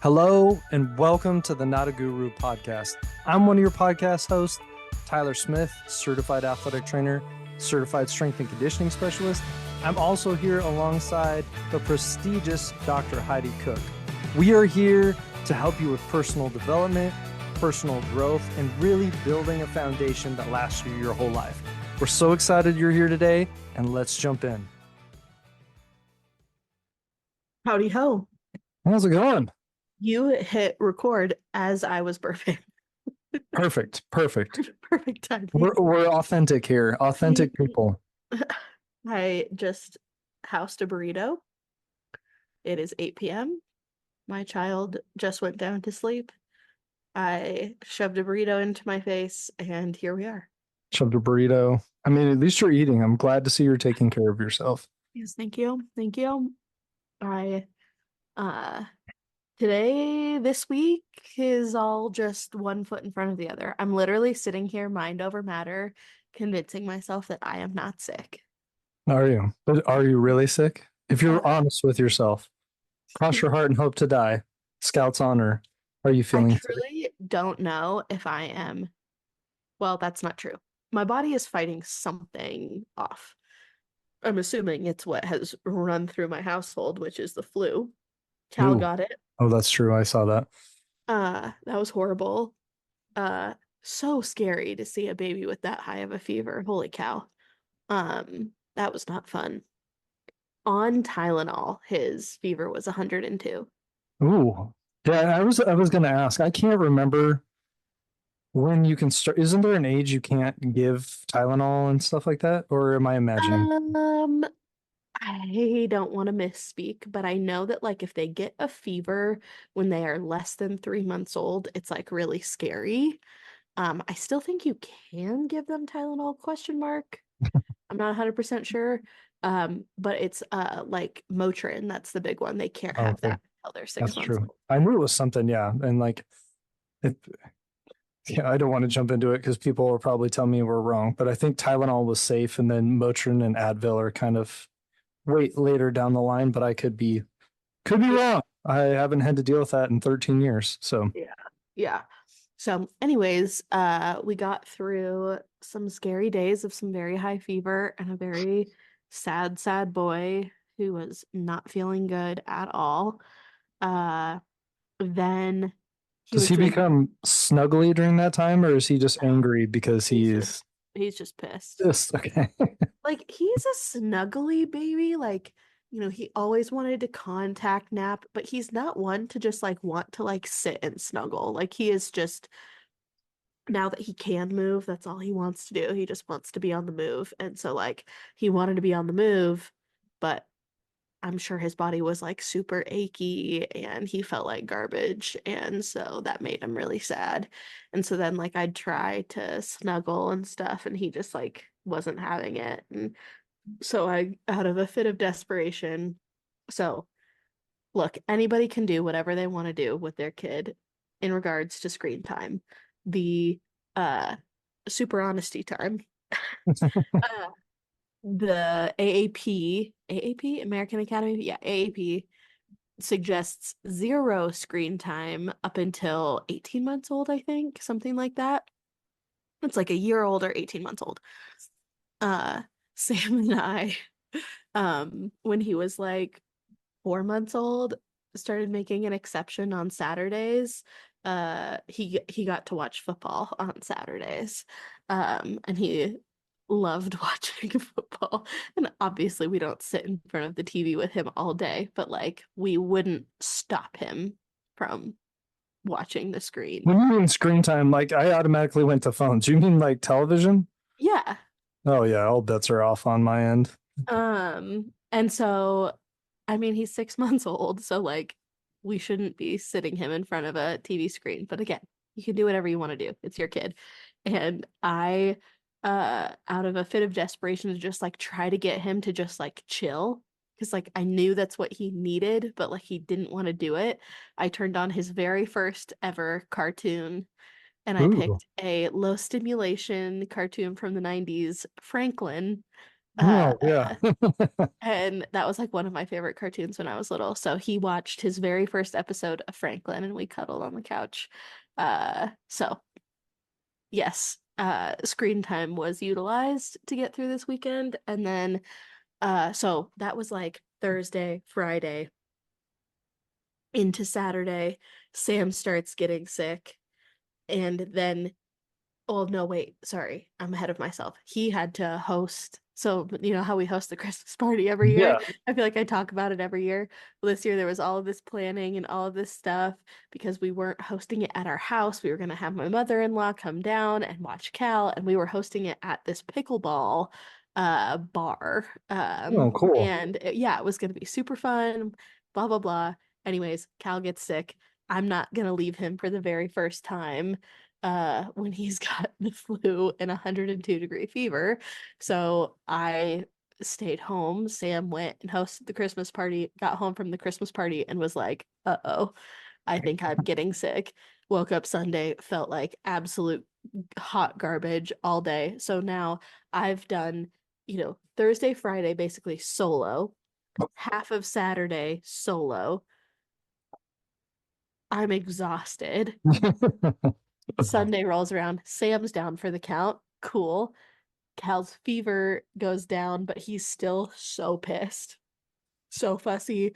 Hello and welcome to the Not a Guru podcast. I'm one of your podcast hosts, Tyler Smith, certified athletic trainer, certified strength and conditioning specialist. I'm also here alongside the prestigious Dr. Heidi Cook. We are here to help you with personal development, personal growth, and really building a foundation that lasts you your whole life. We're so excited you're here today, and let's jump in. Howdy ho. How's it going? You hit record as I was burping. Perfect. Perfect timing. We're authentic here, authentic people. I just housed a burrito. It is 8 p.m. My child just went down to sleep. I shoved a burrito into my face, and here we are. Shoved a burrito. I mean, at least you're eating. I'm glad to see you're taking care of yourself. Yes, thank you. Thank you. Today, this week is all just one foot in front of the other. I'm literally sitting here, mind over matter, convincing myself that I am not sick. Are you? But are you really sick? If you're honest with yourself, cross your heart and hope to die. Scout's honor. Are you feeling I sick? truly don't know if I am. Well, that's not true. My body is fighting something off. I'm assuming it's what has run through my household, which is the flu. Cal Ooh. got it. Oh, that's true. I saw that. That was horrible. So scary to see a baby with that high of a fever. Holy cow. That was not fun. On Tylenol, his fever was 102. Ooh. Yeah, I was gonna ask. I can't remember when you can start. Isn't there an age you can't give Tylenol and stuff like that? Or am I imagining? I don't want to misspeak, but I know that like if they get a fever when they are less than 3 months old, it's like really scary. I still think you can give them Tylenol question mark. I'm not 100% sure. But it's like Motrin, that's the big one. They can't Oh, have okay. that until they're six That's months true. old. I knew it was something, yeah. And like it, yeah, I don't want to jump into it because people will probably tell me we're wrong, but I think Tylenol was safe, and then Motrin and Advil are kind of wait later down the line. But I could be wrong. I haven't had to deal with that in 13 years. So Yeah. Yeah. So, anyways, we got through some scary days of some very high fever and a very sad, sad boy who was not feeling good at all. Uh, then he does was he drinking. become snuggly during that time, or is he just angry because He's just he's he's just pissed. just okay? Like he's a snuggly baby. Like, he always wanted to contact nap, but he's not one to just like want to like sit and snuggle. Like he is just now that he can move, that's all he wants to do. He just wants to be on the move. And so like he wanted to be on the move, but I'm sure his body was like super achy and he felt like garbage. And so that made him really sad. And so then like I'd try to snuggle and stuff and he just like wasn't having it. And so I, out of a fit of desperation, so look, anybody can do whatever they want to do with their kid in regards to screen time. The uh super honesty time. Uh, the AAP, American Academy, yeah, AAP suggests zero screen time up until 18 months old, I think, something like that. It's like a year old or 18 months old. Uh, Sam and I, when he was like 4 months old, started making an exception on Saturdays. He got to watch football on Saturdays. And he loved watching football. And obviously we don't sit in front of the TV with him all day, but like we wouldn't stop him from watching the screen. When you mean screen time, like I automatically went to phones. You mean like television? Yeah. Oh yeah, all bets are off on my end. And so I mean he's 6 months old, so like we shouldn't be sitting him in front of a TV screen. But again, you can do whatever you want to do. It's your kid. And I out of a fit of desperation to just like try to get him to just like chill because like I knew that's what he needed, but like he didn't want to do it. I turned on his very first ever cartoon and I Ooh. picked a low stimulation cartoon from the 90s, Franklin, Uh, Oh, yeah. and that was like one of my favorite cartoons when I was little. So he watched his very first episode of Franklin and we cuddled on the couch. So yes, screen time was utilized to get through this weekend. And then so that was like Thursday, Friday into Saturday. Sam starts getting sick. And then, oh no, wait, sorry, I'm ahead of myself. He had to host. So, you know how we host the Christmas party every year? Yeah. I feel like I talk about it every year. Well, this year there was all of this planning and all of this stuff because we weren't hosting it at our house. We were going to have my mother-in-law come down and watch Cal, and we were hosting it at this pickleball bar. Oh, cool. Yeah, it was going to be super fun, blah blah blah. Anyways, Cal gets sick. I'm not gonna leave him for the very first time when he's got the flu and 102-degree fever. So I stayed home. Sam went and hosted the Christmas party, got home from the Christmas party and was like, uh-oh, I think I'm getting sick. Woke up Sunday, felt like absolute hot garbage all day. So now I've done, Thursday, Friday, basically solo, half of Saturday solo. I'm exhausted. Sunday rolls around. Sam's down for the count. Cool. Cal's fever goes down, but he's still so pissed, so fussy.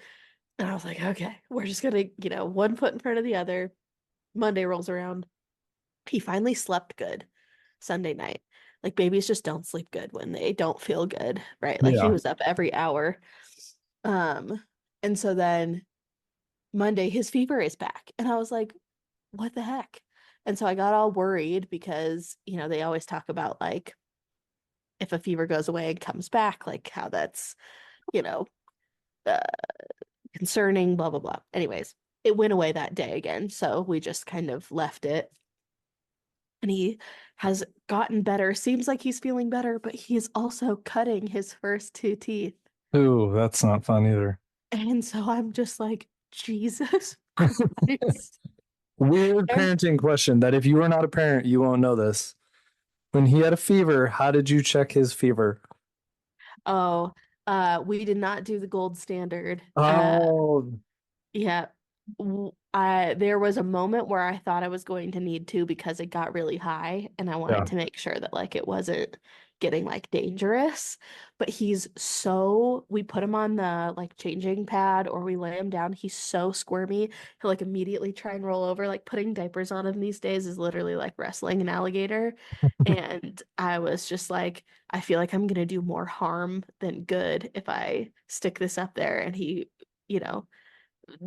And I was like, okay, we're just gonna, one foot in front of the other. Monday rolls around. He finally slept good Sunday night. Like babies just don't sleep good when they don't feel good, right? Like he Yeah. was up every hour. Um, and so then Monday his fever is back. And I was like, what the heck? And so I got all worried because, they always talk about like if a fever goes away and comes back, like how that's, you know, uh, concerning, blah, blah, blah. Anyways, it went away that day again. So we just kind of left it. And he has gotten better. Seems like he's feeling better, but he is also cutting his first two teeth. Ooh, that's not fun either. And so I'm just like, Jesus Christ. Weird parenting question that if you are not a parent, you won't know this. When he had a fever, how did you check his fever? Oh, we did not do the gold standard. Oh, Yeah. There was a moment where I thought I was going to need to because it got really high and I wanted yeah. to make sure that like it wasn't getting like dangerous. But we put him on the like changing pad or we lay him down. He's so squirmy. He'll like immediately try and roll over. Like putting diapers on him these days is literally like wrestling an alligator. And I was just like, I feel like I'm gonna do more harm than good if I stick this up there. And he, you know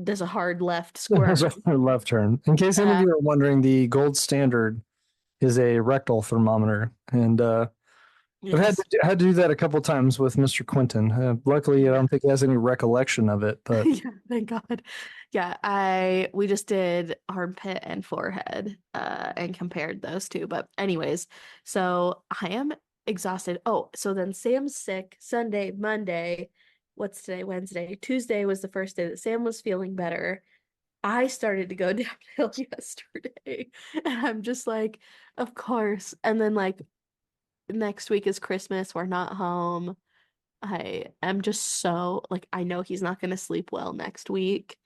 does a hard left That squirm. a left turn. In case any of Uh, you are wondering, the gold standard is a rectal thermometer, and I've yes. had to do that a couple times with Mr. Quinton. Luckily, I Yeah. don't think he has any recollection of it, but Yeah, thank God. Yeah, we just did armpit and forehead and compared those two. But anyways, so I am exhausted. Oh, so then Sam's sick Sunday, Monday. What's today? Wednesday. Tuesday was the first day that Sam was feeling better. I started to go downhill yesterday. And I'm just like, of course. And then like next week is Christmas. We're not home. I am just so like I know he's not going to sleep well next week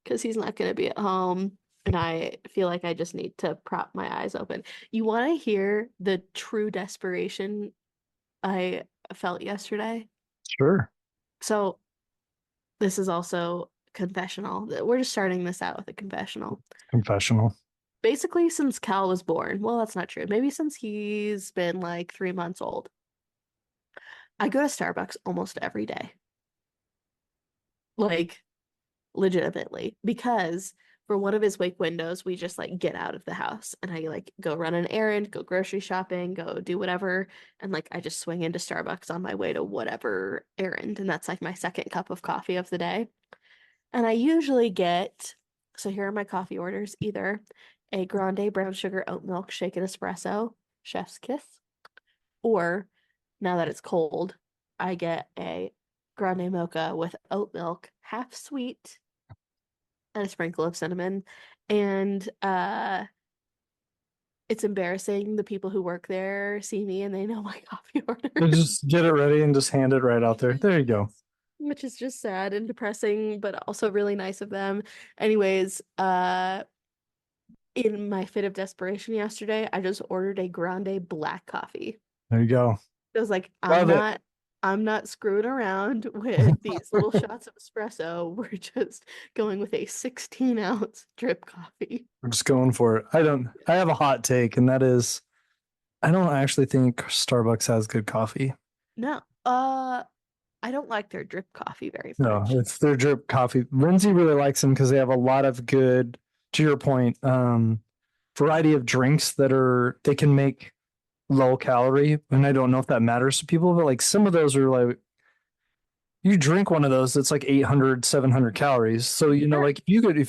because he's not going to be at home. And I feel like I just need to prop my eyes open. You want to hear the true desperation I felt yesterday? sure. So this is also confessional. We're just starting this out with a confessional. Confessional. Basically, since Cal was born, well, that's not true. Maybe since he's been like 3 months old, I go to Starbucks almost every day. Like legitimately because for one of his wake windows we just like get out of the house and I like go run an errand, go grocery shopping, go do whatever, and like I just swing into Starbucks on my way to whatever errand, and that's like my second cup of coffee of the day. And I usually get, so here are my coffee orders, either a grande brown sugar oat milk shaken espresso, chef's kiss, or now that it's cold I get a grande mocha with oat milk half sweet and a sprinkle of cinnamon and it's embarrassing. The people who work there see me and they know my coffee order, So just get it ready and just hand it right out there. There you go. which is just sad and depressing, but also really nice of them. Anyways, in my fit of desperation yesterday, I just ordered a grande black coffee. There you go. I was like, Love it. I'm not screwing around with these little shots of espresso. We're just going with a 16-ounce drip coffee. I'm just going for it. I have a hot take, and that is I don't actually think Starbucks has good coffee. No, I don't like their drip coffee very No, much. it's their drip coffee. Lindsay really likes them because they have a lot of good, to your point, variety of drinks that they can make low calorie. And I don't know if that matters to people, but like some of those are like, you drink one of those, it's like 800, 700 calories. So, Sure. like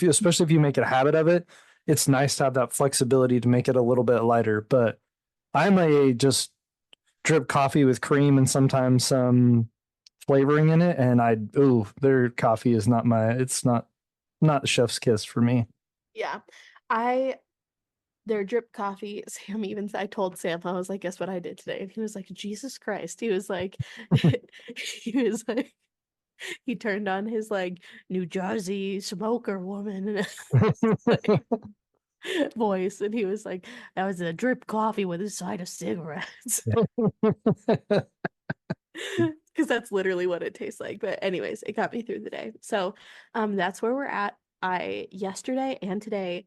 especially if you make a habit of it, it's nice to have that flexibility to make it a little bit lighter. But I'm a just drip coffee with cream and sometimes some flavoring in it. And their coffee is it's not chef's kiss for me. Yeah. I their drip coffee, I told Sam, I was like, guess what I did today? And he was like, Jesus Christ. He was like, he was like, he turned on his like New Jersey smoker woman like, voice, and he was like, that was a drip coffee with a side of cigarettes. Because that's literally what it tastes like. But anyways, it got me through the day. So that's where we're at. I yesterday and today,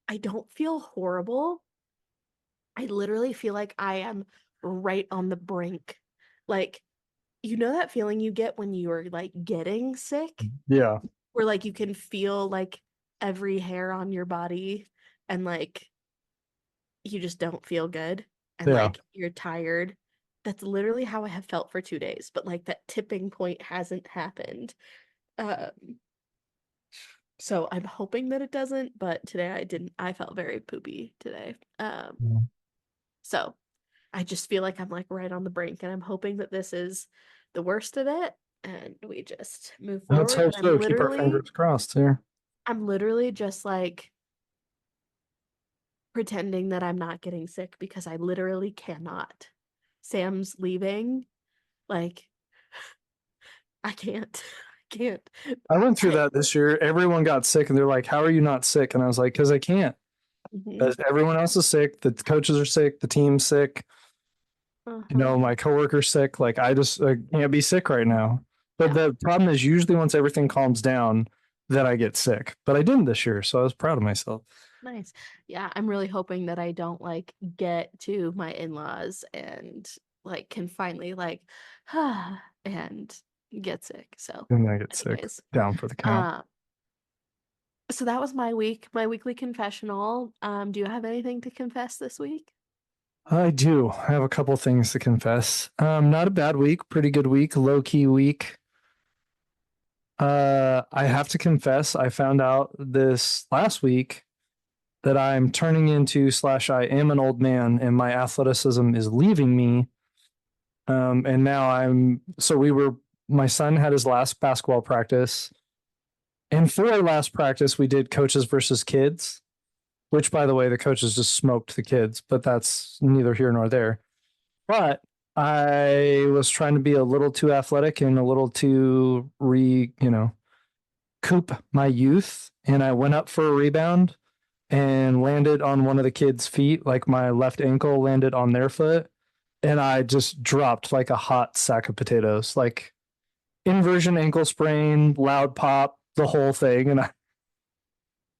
I don't feel horrible. I literally feel like I am right on the brink. Like, you know that feeling you get when you're like getting sick, Yeah. where like you can feel like every hair on your body and like you just don't feel good and Yeah. like you're tired. That's literally how I have felt for 2 days, but like that tipping point hasn't happened. Um, so I'm hoping that it doesn't, but today I didn't. I felt very poopy today. So I just feel like I'm like right on the brink, and I'm hoping that this is the worst of it and we just move Let's forward. hope But so. Keep our fingers crossed here. I'm literally just like pretending that I'm not getting sick because I literally cannot. Sam's leaving. Like, I can't. I can't. I went through I, that this year. Everyone got sick and they're like, how are you not sick? And I was like, because I can't. Mhm. Because everyone else is sick. The coaches are sick. The team's sick. Uh-huh. My coworker's sick. Like I can't be sick right now. But Yeah. the problem is usually once everything calms down, then I get sick. But I didn't this year, so I was proud of myself. Nice. Yeah, I'm really hoping that I don't like get to my in-laws and like can finally like and get sick. So, And I get sick. anyways, Down for the count. uh, so that was my week, my weekly confessional. Do you have anything to confess this week? I do. I have a couple things to confess. Not a bad week, pretty good week, low key week. I have to confess, I found out this last week that I'm turning into slash I am an old man and my athleticism is leaving me. And now my son had his last basketball practice. And for our last practice, we did coaches versus kids, which by the way, the coaches just smoked the kids, but that's neither here nor there. But I was trying to be a little too athletic and a little too coop my youth. And I went up for a rebound and landed on one of the kids' feet. Like my left ankle landed on their foot. And I just dropped like a hot sack of potatoes, like inversion ankle sprain, loud pop, the whole thing. And I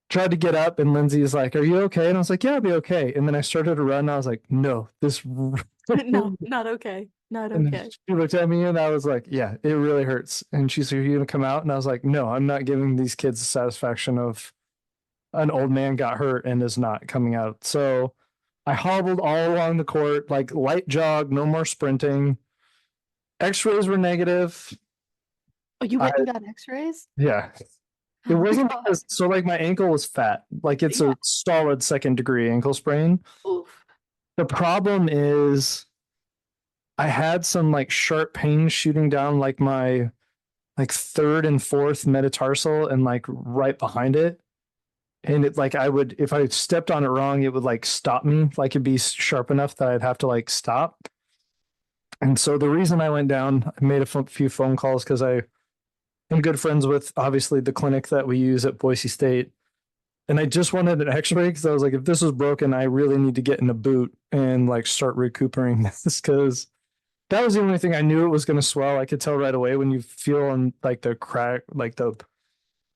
tried to get up, and Lindsay's like, "Are you okay?" And I was like, "Yeah, I'll be okay." And then I started to run. And I was like, "No, this." No, not okay. Not And then okay. she looked at me, and I was like, "Yeah, it really hurts." And she's like, "Are you gonna come out?" And I was like, "No, I'm not giving these kids the satisfaction of an old man got hurt and is not coming out." So I hobbled all along the court, like light jog, no more sprinting. X-rays were negative. Oh, you I went and got x-rays? Yeah. It Oh my wasn't God. because so like my ankle was fat. Like it's Yeah. a solid second degree ankle sprain. Oof. The problem is I had some like sharp pain shooting down like my like third and fourth metatarsal and like right behind it. And it like I would, if I stepped on it wrong, it would like stop me. Like it'd be sharp enough that I'd have to like stop. And so the reason I went down, I made a few phone calls because I am good friends with obviously the clinic that we use at Boise State. And I just wanted an x-ray because I was like, if this was broken, I really need to get in a boot and like start recuperating this because that was the only thing I knew it was going to swell. I could tell right away when you feel on like the crack, like the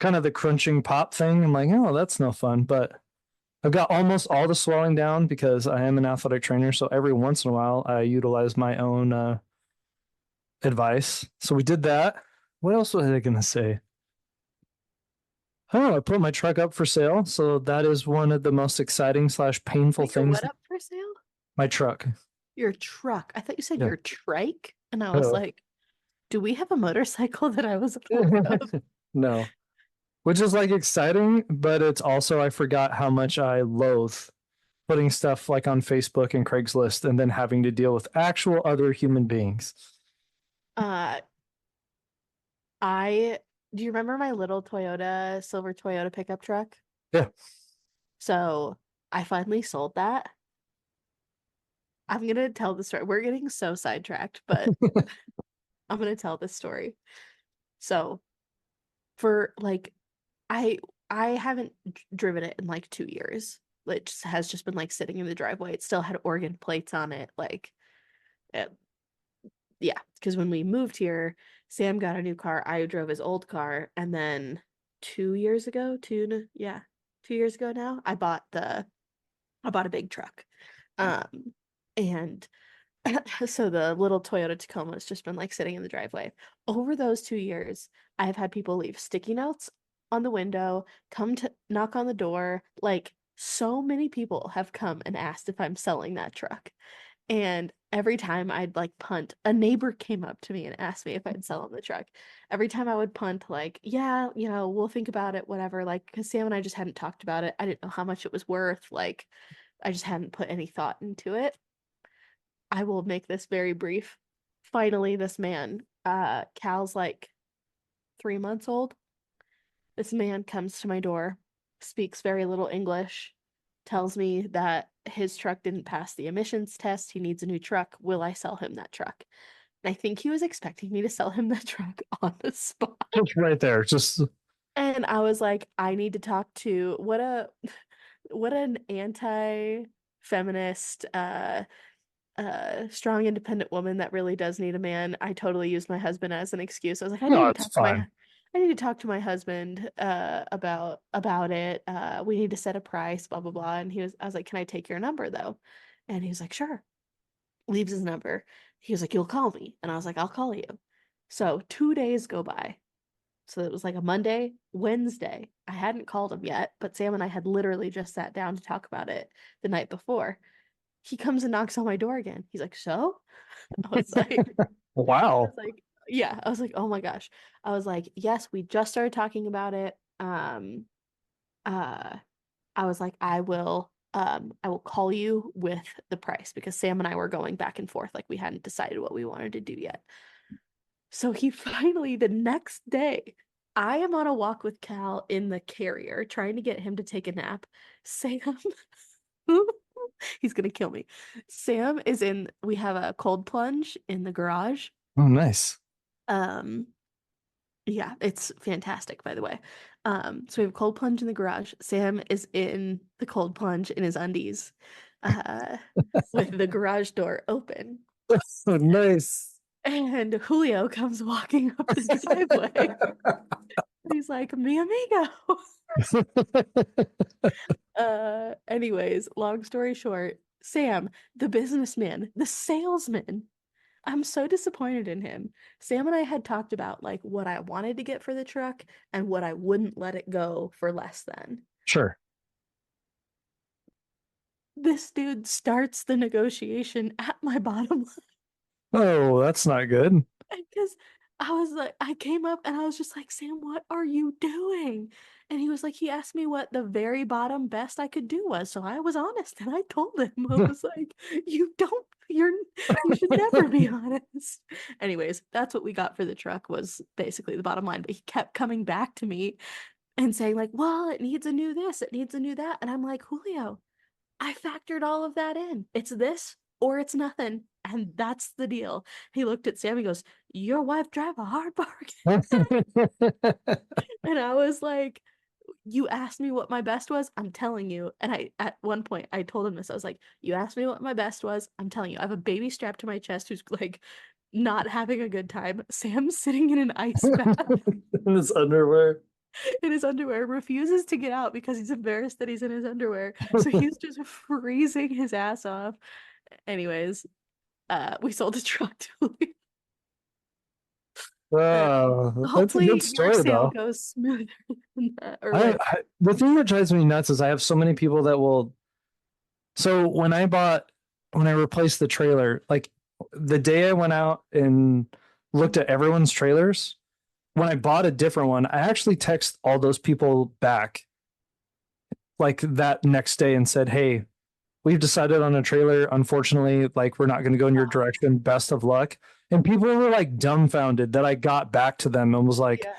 kind of the crunching pop thing. I'm like, oh, that's no fun. But I've got almost all the swelling down because I am an athletic trainer. So every once in a while, I utilize my own advice. So we did that. What else was I going to say? Oh, I put my truck up for sale. So that is one of the most exciting slash painful Put your things. what up for sale? My truck. Your truck. I thought you said Yeah. your trike, and I was Oh. like, do we have a motorcycle that I was aware of? No, which is like exciting, but it's also, I forgot how much I loathe putting stuff like on Facebook and Craigslist and then having to deal with actual other human beings. Uh, I do you remember my little silver Toyota pickup truck? Yeah. So I finally sold that. I'm gonna tell the story. We're getting so sidetracked, but I'm gonna tell this story. So for like I I haven't driven it in like 2 years. It just has just been like sitting in the driveway. It still had Oregon plates on it. Like it, yeah, because when we moved here, Sam got a new car. I drove his old car, and then 2 years ago, yeah, 2 years ago now, I bought a big truck. Um, and so the little Toyota Tacoma has just been like sitting in the driveway. Over those 2 years, I have had people leave sticky notes on the window, come to knock on the door. Like so many people have come and asked if I'm selling that truck. And every time I'd like punt, a neighbor came up to me and asked me if I'd sell him the truck. Every time I would punt, like, yeah, we'll think about it, whatever. Like, because Sam and I just hadn't talked about it. I didn't know how much it was worth. Like, I just hadn't put any thought into it. I will make this very brief. Finally, this man, Cal's like 3 months old. This man comes to my door, speaks very little English, tells me that his truck didn't pass the emissions test. He needs a new truck. Will I sell him that truck? And I think he was expecting me to sell him that truck on the spot. Right there. Just And I was like, I need to talk to what an anti-feminist strong independent woman that really does need a man. I totally used my husband as an excuse. I was like, no, it's fine. I need to talk to my husband about it. We need to set a price, blah blah blah. And I was like, can I take your number though? And he was like, sure. Leaves his number. He was like, you'll call me. And I was like, I'll call you. So 2 days go by. So it was like a Monday, Wednesday. I hadn't called him yet, but Sam and I had literally just sat down to talk about it the night before. He comes and knocks on my door again. He's like, so? I was like, Wow. yeah. I was like, oh my gosh. I was like, yes, we just started talking about it. Uh, I was like, I will call you with the price because Sam and I were going back and forth. Like we hadn't decided what we wanted to do yet. So he finally, the next day, I am on a walk with Cal in the carrier trying to get him to take a nap. Sam, he's gonna kill me. We have a cold plunge in the garage. Oh, nice. Um, yeah, it's fantastic, by the way. So we have a cold plunge in the garage. Sam is in the cold plunge in his undies, uh, with the garage door open. Oh, nice. And Julio comes walking up the driveway. He's like, mi amigo. Anyways, long story short, Sam, the businessman, the salesman, I'm so disappointed in him. Sam and I had talked about like what I wanted to get for the truck and what I wouldn't let it go for less than. Sure. This dude starts the negotiation at my bottom line. Oh, that's not good. Because I was like, I came up and I was just like, Sam, what are you doing? And he was like, he asked me what the very bottom best I could do was. So I was honest and I told him, I was like, you should never be honest. Anyways, that's what we got for the truck was basically the bottom line. But he kept coming back to me and saying like, well, it needs a new this, it needs a new that. And I'm like, Julio, I factored all of that in. It's this or it's nothing. And that's the deal. He looked at Sam, he goes, your wife drive a hard bargain. And I was like, you asked me what my best was, I'm telling you. And I at one point I told him this. I was like, you asked me what my best was, I'm telling you. I have a baby strapped to my chest who's like not having a good time. Sam's sitting in an ice bath In his underwear. in his underwear, refuses to get out because he's embarrassed that he's in his underwear. So he's just freezing his ass off. Anyways, we sold a truck to Lee. That's a good Hopefully your story sale though. goes smoother than that. Or I, like, I the thing that drives me nuts is I have so many people that will. So when I replaced the trailer, like the day I went out and looked at everyone's trailers, when I bought a different one, I actually text all those people back like that next day and said, "Hey, we've decided on a trailer. Unfortunately, like we're not going to go in your direction. Best of luck." And people were like dumbfounded that I got back to them and was like, yeah.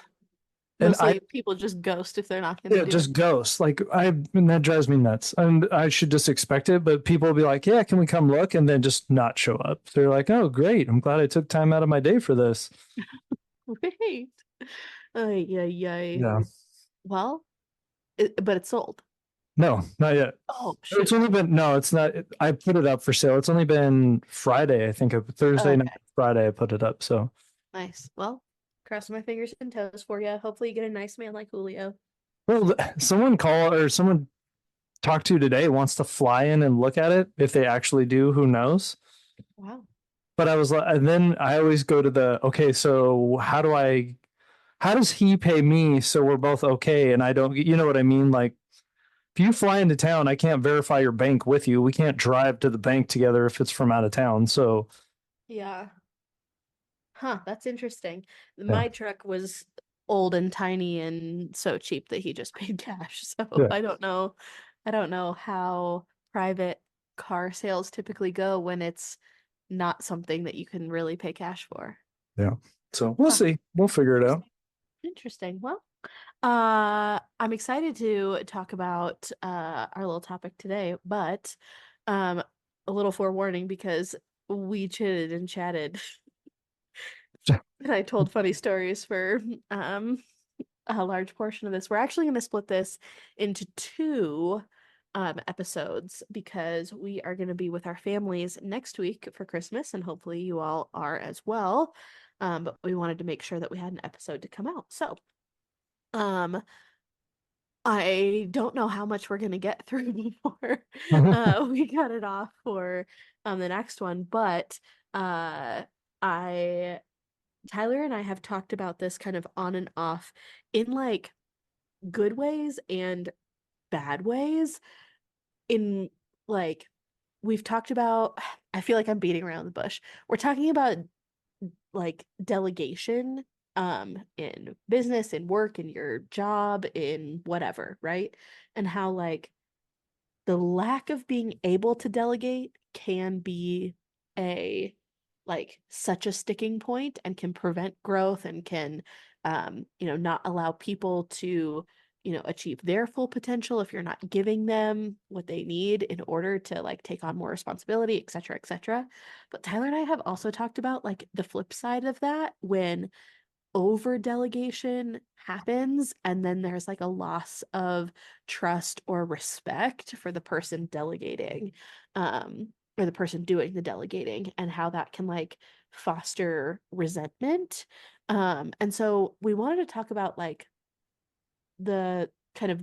and I Mostly people just ghost if they're not going to yeah, do it. just ghosts. Like and that drives me nuts. And I should just expect it, but people will be like, "Yeah, can we come look?" and then just not show up. They're like, "Oh, great. I'm glad I took time out of my day for this." Wait. Ay, ay, ay. Yeah. Well, but it's sold. No, not yet. Oh, It's shoot. only been no, it's not. I put it up for sale. It's only been Friday, I think. Thursday night, Okay, Friday, I put it up. So, nice. Well, cross my fingers and toes for you. Hopefully, you get a nice man like Julio. well, someone talked to today wants to fly in and look at it. If they actually do, who knows? Wow. But I was like, and then I always go to the okay. So how does he pay me so we're both okay? And I don't, you know what I mean? Like, if you fly into town, I can't verify your bank with you. We can't drive to the bank together if it's from out of town. So, Yeah. Huh, that's interesting. yeah, My truck was old and tiny and so cheap that he just paid cash. So yeah, I don't know. I don't know how private car sales typically go when it's not something that you can really pay cash for. yeah. So we'll Huh. see. We'll figure it out. Interesting. Interesting. Well, I'm excited to talk about our little topic today, but um a little forewarning because we chitted and chatted and I told funny stories for um a large portion of this. We're actually going to split this into two episodes because we are going to be with our families next week for Christmas, and hopefully you all are as well. But we wanted to make sure that we had an episode to come out. So, um, I don't know how much we're going to get through before we cut it off for the next one, but I Tyler and I have talked about this kind of on and off in like good ways and bad ways. In like, we've talked about, I feel like I'm beating around the bush. We're talking about like delegation in business, in work, in your job, in whatever, right? And how like the lack of being able to delegate can be a like such a sticking point and can prevent growth and can not allow people to achieve their full potential if you're not giving them what they need in order to like take on more responsibility, et cetera, et cetera. But Tyler and I have also talked about like the flip side of that when over delegation happens and then there's like a loss of trust or respect for the person delegating or the person doing the delegating and how that can like foster resentment. And so we wanted to talk about like the kind of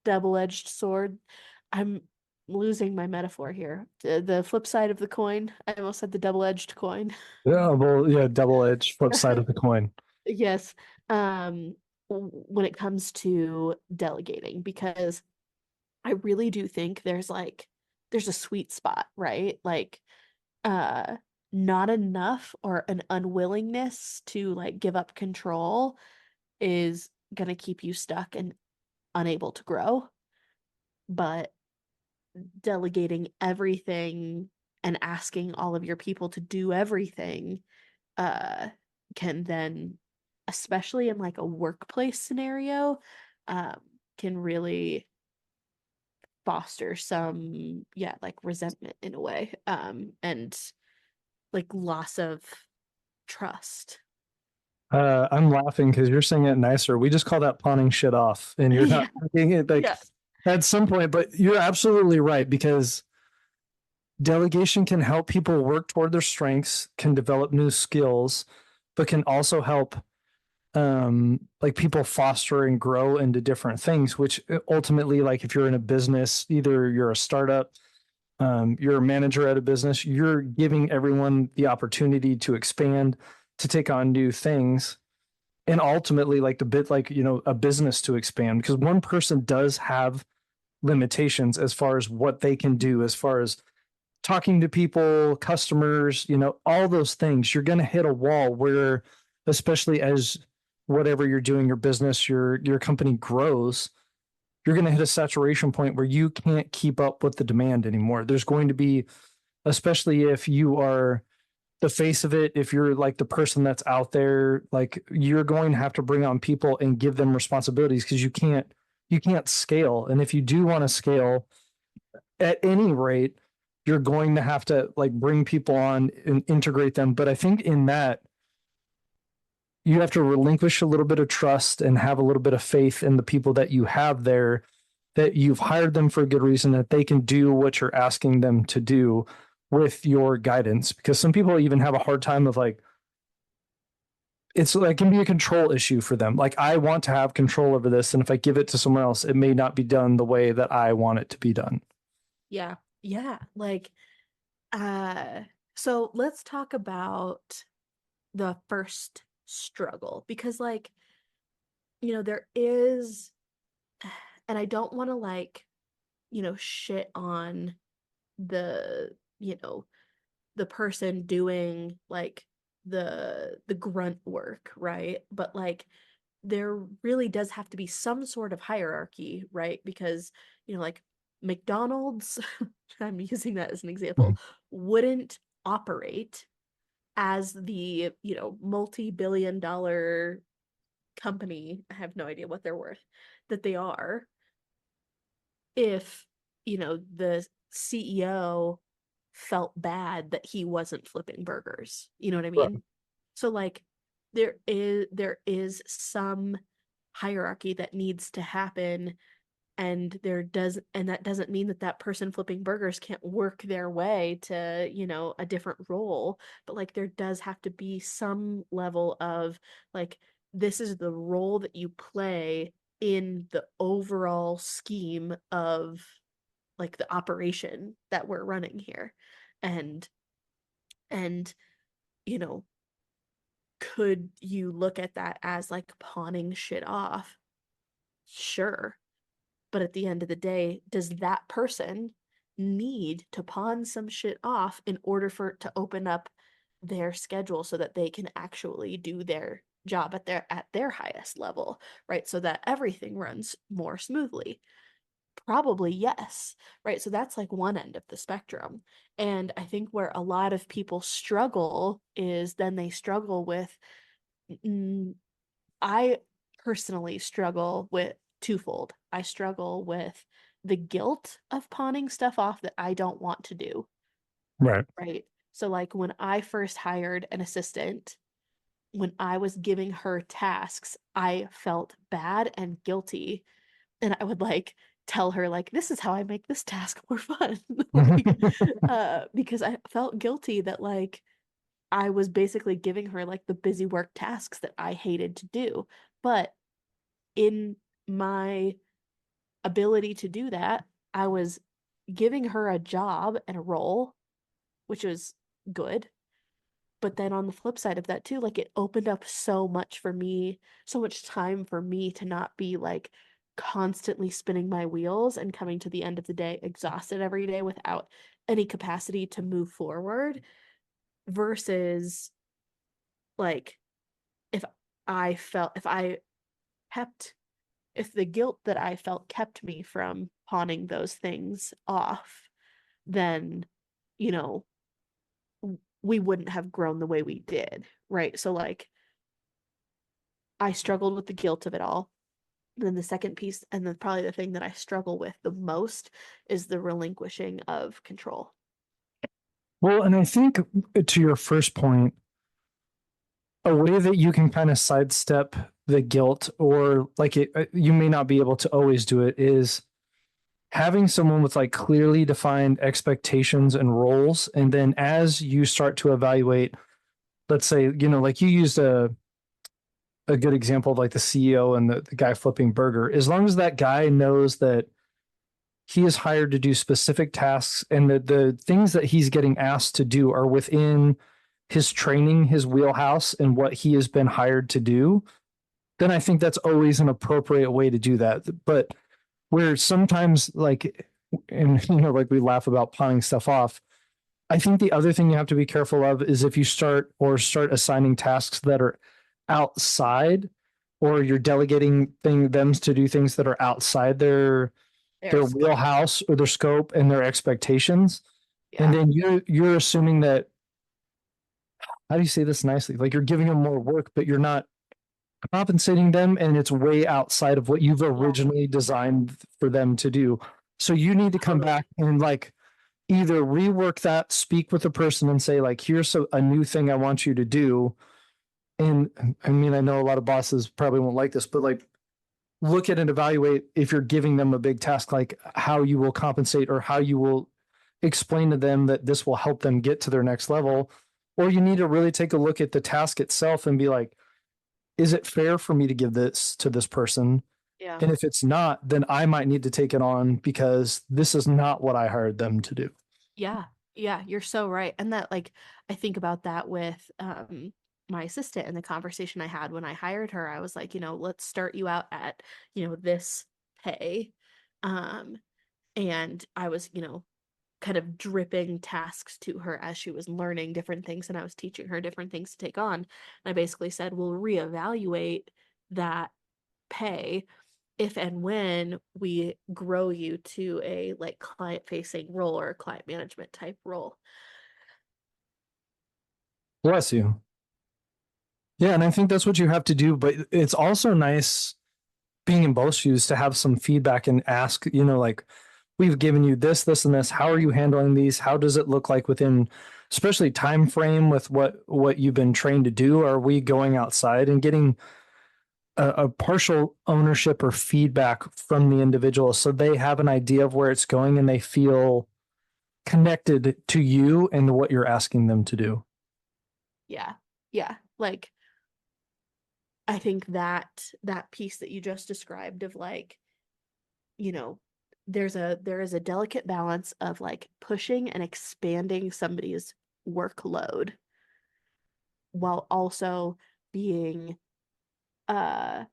double-edged sword. I'm losing my metaphor here. The flip side of the coin. I almost said the double-edged coin. Yeah, well, yeah, double edged flip side of the coin. Yes. When it comes to delegating, because I really do think there's a sweet spot, right? Like uh not enough or an unwillingness to like give up control is gonna keep you stuck and unable to grow. But delegating everything and asking all of your people to do everything uh can then, especially in like a workplace scenario, um, can really foster some, yeah, like resentment in a way, and like loss of trust. I'm laughing because you're saying it nicer. We just call that pawning shit off, and you're not Yeah, taking it like yeah, at some point. But you're absolutely right because delegation can help people work toward their strengths, can develop new skills, but can also help like people foster and grow into different things, which ultimately, like if you're in a business, either you're a startup, you're a manager at a business, you're giving everyone the opportunity to expand, to take on new things, and ultimately like the bit like a business to expand because one person does have limitations as far as what they can do as far as talking to people, customers, all those things. You're going to hit a wall where, especially as whatever you're doing, your business, your company grows, you're going to hit a saturation point where you can't keep up with the demand anymore. There's going to be, especially if you are the face of it, if you're like the person that's out there, like you're going to have to bring on people and give them responsibilities because you can't scale. And if you do want to scale, at any rate, you're going to have to like bring people on and integrate them. But I think in that, you have to relinquish a little bit of trust and have a little bit of faith in the people that you have there, that you've hired them for a good reason, that they can do what you're asking them to do with your guidance. Because some people even have a hard time of like, it's like can be a control issue for them. Like I want to have control over this, and if I give it to someone else, it may not be done the way that I want it to be done. yeah, yeah. Like, uh, so let's talk about the first struggle because, like, there is, and I don't want to like, shit on the, you know, the person doing like the grunt work, right? But like there really does have to be some sort of hierarchy, right? Because, like McDonald's, I'm using that as an example, wouldn't operate as the, multi-billion dollar company, I have no idea what they're worth, that they are if, the CEO felt bad that he wasn't flipping burgers. You know what I mean? So like there is some hierarchy that needs to happen, and that doesn't mean that that person flipping burgers can't work their way to, a different role, but like there does have to be some level of like this is the role that you play in the overall scheme of like the operation that we're running here. And and you know could you look at that as like pawning shit off? Sure. But at the end of the day, does that person need to pawn some shit off in order for it to open up their schedule so that they can actually do their job at their highest level, right? So that everything runs more smoothly. Probably yes, right? So that's like one end of the spectrum. And I think where a lot of people struggle is then they struggle with, mm, I personally struggle with twofold. I struggle with the guilt of pawning stuff off that I don't want to do, Right. right? So, like when I first hired an assistant, when I was giving her tasks, I felt bad and guilty. And I would like tell her, like, this is how I make this task more fun. Like, because I felt guilty that, like, I was basically giving her like the busy work tasks that I hated to do. But in my ability to do that, I was giving her a job and a role, which was good. But then on the flip side of that too, like it opened up so much for me, so much time for me to not be like constantly spinning my wheels and coming to the end of the day exhausted every day without any capacity to move forward versus like if if I kept if the guilt that I felt kept me from pawning those things off, then, you know, we wouldn't have grown the way we did, right? So, like, I struggled with the guilt of it all. Then the second piece, and then probably the thing that I struggle with the most, is the relinquishing of control. Well, and I think to your first point, a way that you can kind of sidestep the guilt, or like you may not be able to always do it, is having someone with like clearly defined expectations and roles. And then as you start to evaluate, let's say, like you used a good example of like the CEO and the guy flipping burger, as long as that guy knows that he is hired to do specific tasks and the things that he's getting asked to do are within his training, his wheelhouse, and what he has been hired to do, then I think that's always an appropriate way to do that. But where sometimes like, and like we laugh about pawning stuff off, I think the other thing you have to be careful of is if you start assigning tasks that are outside, or you're delegating them to do things that are outside their There's, wheelhouse or their scope and their expectations. And yeah, then you're assuming that, how do you say this nicely? Like you're giving them more work, but you're not compensating them, and it's way outside of what you've yeah, originally designed for them to do. So you need to come totally. back and like either rework that, speak with the person and say like, here's a new thing I want you to do. And I mean, I know a lot of bosses probably won't like this, but like look at and evaluate, if you're giving them a big task, like how you will compensate or how you will explain to them that this will help them get to their next level. Or you need to really take a look at the task itself and be like, is it fair for me to give this to this person? Yeah. And if it's not, then I might need to take it on because this is not what I hired them to do. Yeah. Yeah, you're so right. And that like I think about that with my assistant and the conversation I had when I hired her. I was like, let's start you out at, this pay. Um and I was, kind of dripping tasks to her as she was learning different things and I was teaching her different things to take on. And I basically said, we'll reevaluate that pay if and when we grow you to a like client facing role or a client management type role. Bless you. Yeah, and I think that's what you have to do. But it's also nice being in both shoes to have some feedback and ask, like, we've given you this, this, and this. How are you handling these? How does it look like within, especially time frame with what you've been trained to do? Are we going outside and getting a partial ownership or feedback from the individual so they have an idea of where it's going and they feel connected to you and what you're asking them to do? Yeah. Yeah. Like I think that piece that you just described of like, you know, there is a delicate balance of like pushing and expanding somebody's workload while also being uh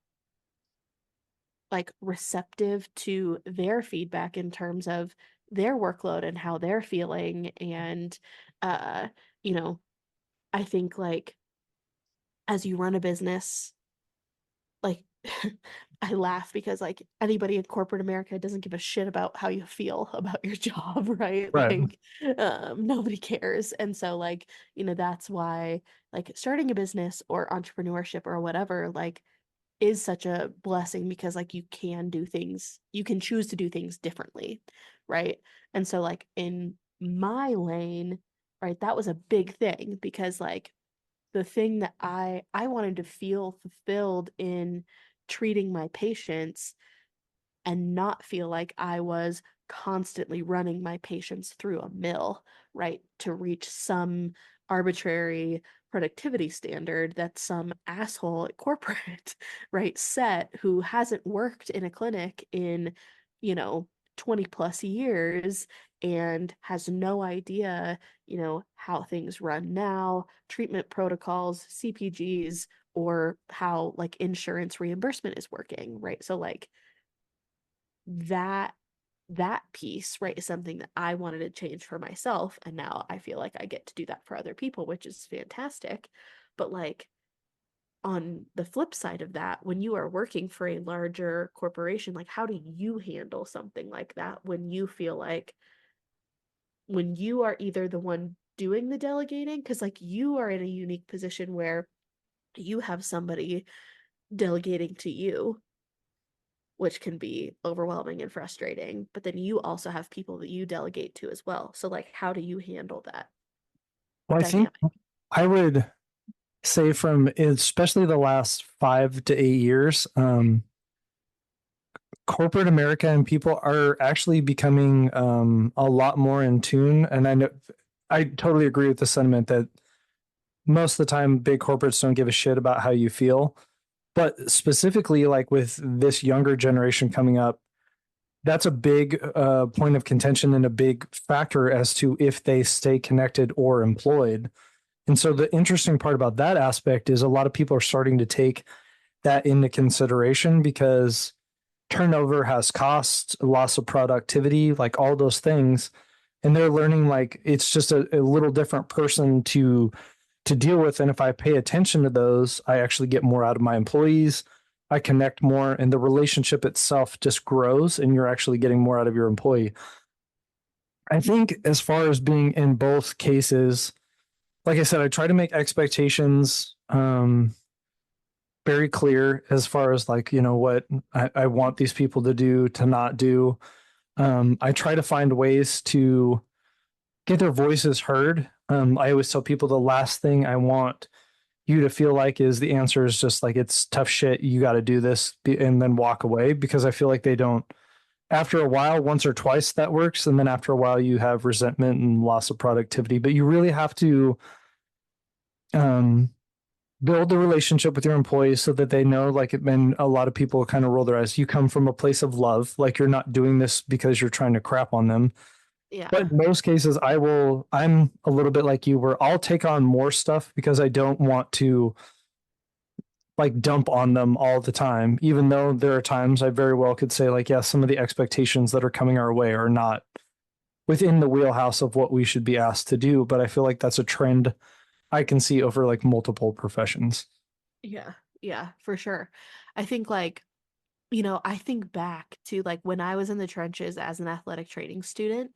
like receptive to their feedback in terms of their workload and how they're feeling and uh you know I think like as you run a business like I laugh because like anybody in corporate America doesn't give a shit about how you feel about your job, right? Right. Like nobody cares. And so like, that's why like starting a business or entrepreneurship or whatever like is such a blessing because like you can choose to do things differently, right? And so like in my lane, right, that was a big thing because like the thing that I wanted to feel fulfilled in treating my patients and not feel like I was constantly running my patients through a mill, right, to reach some arbitrary productivity standard that some asshole at corporate, right, set who hasn't worked in a clinic in, you know, 20 plus years and has no idea, how things run now, treatment protocols, CPGs, or how like insurance reimbursement is working, right? So like that that piece, right, is something that I wanted to change for myself. And now I feel like I get to do that for other people, which is fantastic. But like on the flip side of that, when you are working for a larger corporation, like how do you handle something like that when you feel like when you are either the one doing the delegating, because like you are in a unique position where you have somebody delegating to you, which can be overwhelming and frustrating. But then you also have people that you delegate to as well. So, like, how do you handle that Well, I think dynamic? I would say from especially the last 5 to 8 years, corporate America and people are actually becoming a lot more in tune. And I know I totally agree with the sentiment that most of the time big corporates don't give a shit about how you feel. But specifically, like with this younger generation coming up, that's a big point of contention and a big factor as to if they stay connected or employed. And so the interesting part about that aspect is a lot of people are starting to take that into consideration because turnover has costs, loss of productivity, like all those things. And they're learning like it's just a little different person to deal with. And if I pay attention to those, I actually get more out of my employees. I connect more and the relationship itself just grows and you're actually getting more out of your employee. I think as far as being in both cases, like I said, I try to make expectations very clear as far as like, what I want these people to do, to not do. I try to find ways to get their voices heard. I always tell people the last thing I want you to feel like is the answer is just like it's tough shit. You got to do this and then walk away because I feel like they don't. After a while, once or twice that works, and then after a while you have resentment and loss of productivity. But you really have to um, build the relationship with your employees so that they know. Like, and a lot of people kind of roll their eyes. You come from a place of love, like you're not doing this because you're trying to crap on them. But Yeah. in most cases, I'm a little bit like you, where I'll take on more stuff because I don't want to like dump on them all the time, even though there are times I very well could say, like, yeah, some of the expectations that are coming our way are not within the wheelhouse of what we should be asked to do. But I feel like that's a trend I can see over like multiple professions. Yeah. Yeah, for sure. I think like, I think back to like when I was in the trenches as an athletic training student.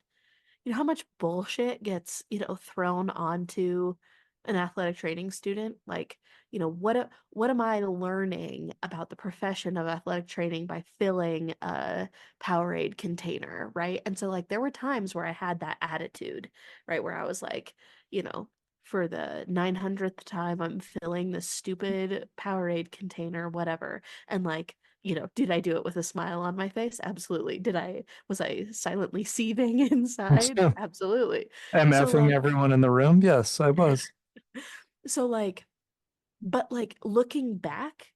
You know how much bullshit gets, thrown onto an athletic training student? Like, what am I learning about the profession of athletic training by filling a Powerade container, right? And so like there were times where I had that attitude, right? Where I was like, you know, for the 900th time, I'm filling this stupid Powerade container, whatever. And like, did I do it with a smile on my face? Absolutely. Was I silently seething inside? Absolutely. So MFing like everyone in the room. Yes, I was. so like but like looking back,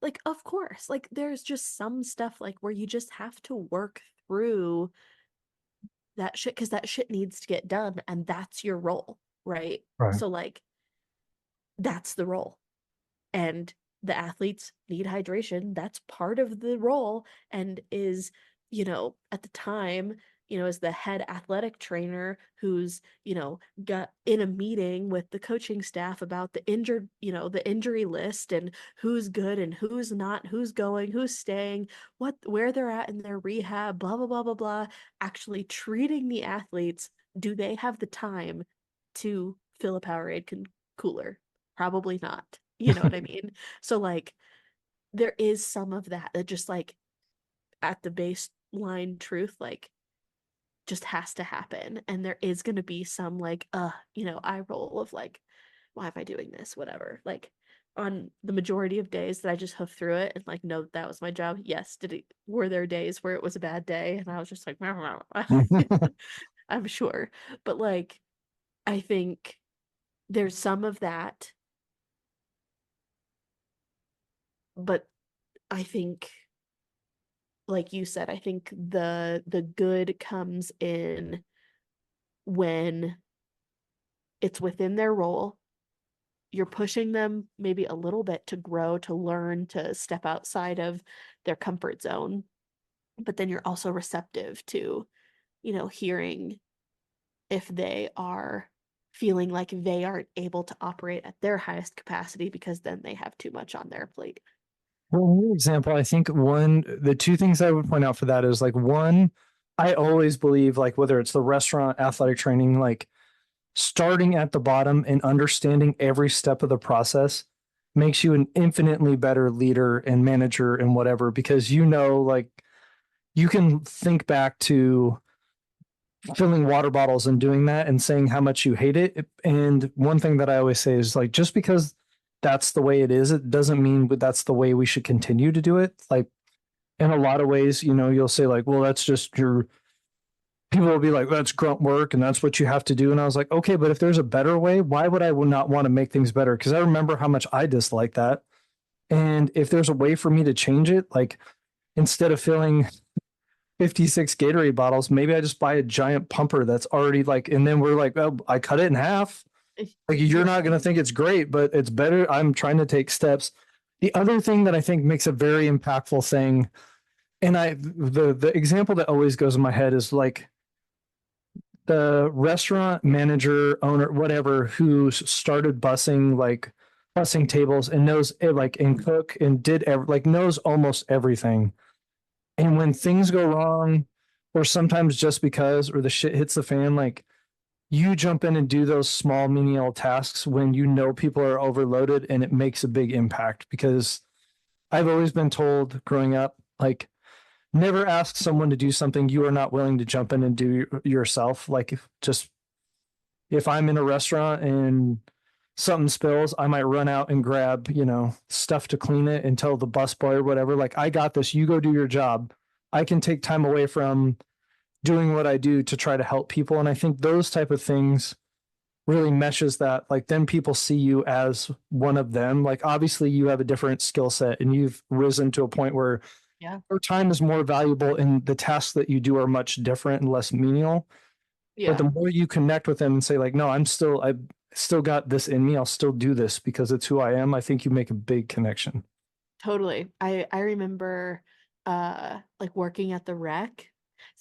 like of course, like there's just some stuff like where you just have to work through that shit because that shit needs to get done and that's your role, right? Right. So like that's the role. And the athletes need hydration. That's part of the role and is, at the time, as the head athletic trainer who's, got in a meeting with the coaching staff about the injury list and who's good and who's not, who's going, who's staying, where they're at in their rehab, blah, blah, blah, blah, blah, actually treating the athletes. Do they have the time to fill a Powerade cooler? Probably not. You know what I mean? So like there is some of that that just like at the baseline truth like just has to happen and there is going to be some like eye roll of like why am I doing this whatever like on the majority of days that I just hoof through it and like know that was my job. Yes, were there days where it was a bad day and I was just like I'm sure, but like I think there's some of that, but I think like you said, I think the good comes in when it's within their role. You're pushing them maybe a little bit to grow, to learn, to step outside of their comfort zone. But then you're also receptive to, hearing if they are feeling like they aren't able to operate at their highest capacity because then they have too much on their plate. Well, in your example, I think the two things I would point out for that is like one, I always believe like whether it's the restaurant, athletic training, like starting at the bottom and understanding every step of the process makes you an infinitely better leader and manager and whatever, because like you can think back to filling water bottles and doing that and saying how much you hate it. And one thing that I always say is like, just because that's the way it is, it doesn't mean that's the way we should continue to do it. Like in a lot of ways, you'll say like, well, that's just your people will be like, that's grunt work and that's what you have to do. And I was like, okay, but if there's a better way, why would I not want to make things better? Because I remember how much I dislike that. And if there's a way for me to change it, like instead of filling 56 Gatorade bottles, maybe I just buy a giant pumper that's already like, and then we're like, oh, I cut it in half. Like you're not going to think it's great, but it's better. I'm trying to take steps. The other thing that I think makes a very impactful thing, and the example that always goes in my head is like the restaurant manager, owner, whatever, who started busing tables and knows it, like and cook and like knows almost everything. And when things go wrong, or sometimes just because, or the shit hits the fan, like you jump in and do those small menial tasks when people are overloaded, and it makes a big impact. Because I've always been told growing up, like never ask someone to do something you are not willing to jump in and do yourself. Like if I'm in a restaurant and something spills, I might run out and grab, stuff to clean it and tell the busboy or whatever, like, I got this, you go do your job. I can take time away from doing what I do to try to help people. And I think those type of things really meshes that, like, then people see you as one of them. Like, obviously you have a different skill set and you've risen to a point where your time is more valuable and the tasks that you do are much different and less menial. But the more you connect with them and say like, no, I still got this in me. I'll still do this because it's who I am. I think you make a big connection. Totally. I remember like working at the rec.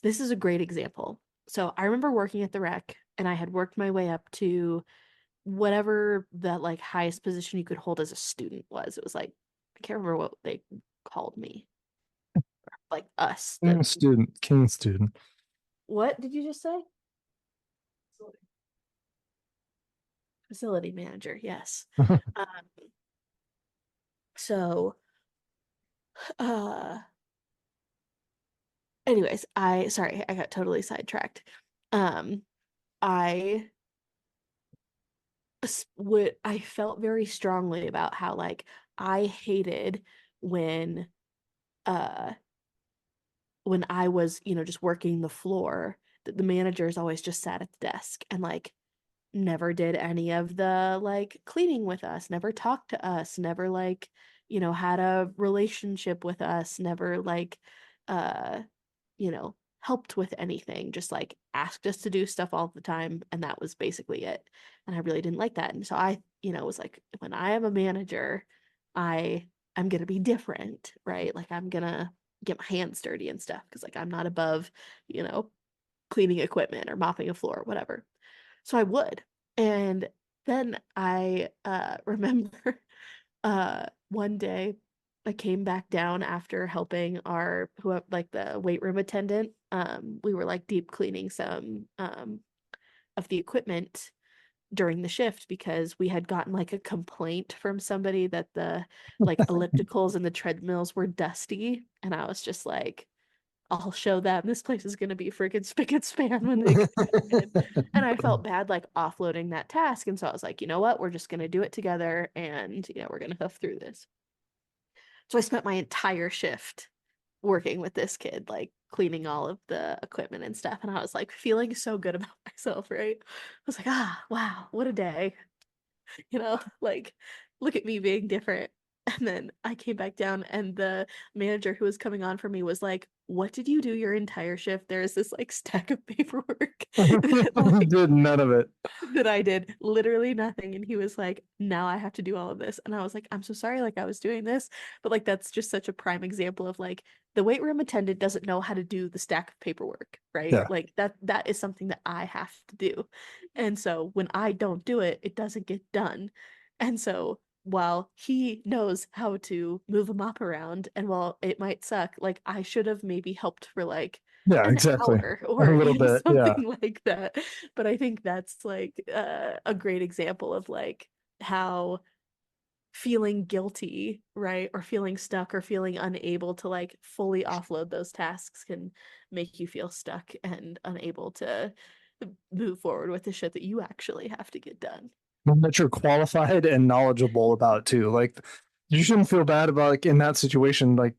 This is a great example. So I remember working at the rec and I had worked my way up to whatever the like highest position you could hold as a student was. It was like I can't remember what they called me. Like us. King student. What did you just say? Facility manager, yes. Um, so uh anyways, sorry, I got totally sidetracked. Um I I felt very strongly about how like I hated when uh when I was, just working the floor, that the managers always just sat at the desk and like never did any of the like cleaning with us, never talked to us, never like, had a relationship with us, never like uh helped with anything, just like asked us to do stuff all the time and that was basically it. And I really didn't like that. And so I, was like when I am a manager, I'm going to be different, right? Like I'm going to get my hands dirty and stuff because like I'm not above, you know, cleaning equipment or mopping a floor or whatever. So I would. And then I remember one day I came back down after helping our who like the weight room attendant. We were like deep cleaning some of the equipment during the shift because we had gotten like a complaint from somebody that the like ellipticals and the treadmills were dusty. And I was just like, I'll show them. This place is going to be freaking spick and span when they come in. And I felt bad like offloading that task. And so I was like, you know what? We're just going to do it together and, we're going to hoof through this. So I spent my entire shift working with this kid, like cleaning all of the equipment and stuff. And I was like feeling so good about myself, right? I was like, wow, what a day. Like look at me being different. And then I came back down and the manager who was coming on for me was like, what did you do your entire shift? There's this like stack of paperwork that, like, Did none of it. that I did literally nothing. And he was like, now I have to do all of this. And I was like, I'm so sorry, like I was doing this. But like that's just such a prime example of like the weight room attendant doesn't know how to do the stack of paperwork, right? Yeah. Like that is something that I have to do. And so when I don't do it, it doesn't get done. And so while he knows how to move a mop around and while it might suck, like I should have maybe helped for like Yeah, an exactly. hour A or little bit. Yeah. something like that. But I think that's like a great example of like how feeling guilty, right? Or feeling stuck or feeling unable to like fully offload those tasks can make you feel stuck and unable to move forward with the shit that you actually have to get done. One that you're qualified and knowledgeable about too. Like you shouldn't feel bad about like in that situation, like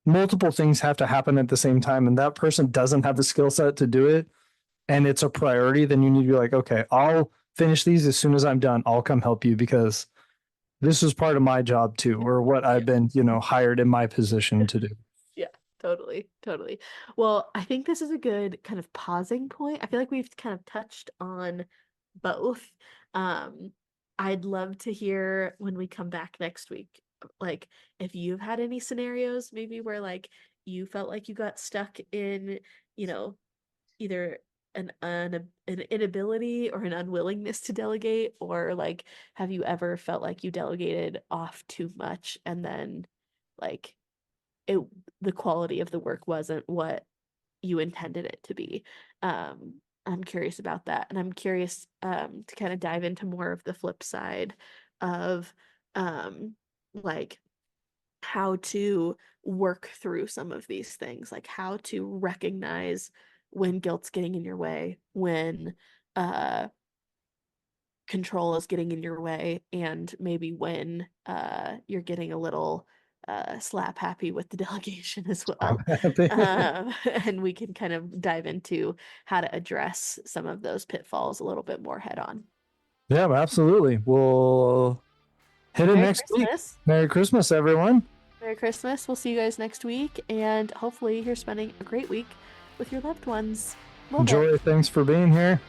multiple things have to happen at the same time and that person doesn't have the skill set to do it and it's a priority, then you need to be like, okay, I'll finish these as soon as I'm done. I'll come help you because this is part of my job too, or what Yeah. I've been, hired in my position to do. Yeah, totally, totally. Well, I think this is a good kind of pausing point. I feel like we've kind of touched on both. Um, I'd love to hear when we come back next week, like if you've had any scenarios maybe where like you felt like you got stuck in, you know, either an inability or an unwillingness to delegate, or like have you ever felt like you delegated off too much and then like it the quality of the work wasn't what you intended it to be. I'm curious about that, and I'm curious to kind of dive into more of the flip side of um like how to work through some of these things, like how to recognize when guilt's getting in your way, when uh control is getting in your way, and maybe when you're getting a little slap happy with the delegation as well. And we can kind of dive into how to address some of those pitfalls a little bit more head on. Yeah, absolutely. We'll hit it Merry next week. Christmas. Merry Christmas, everyone. Merry Christmas. We'll see you guys next week, and hopefully you're spending a great week with your loved ones. Love it. Enjoy. Thanks for being here.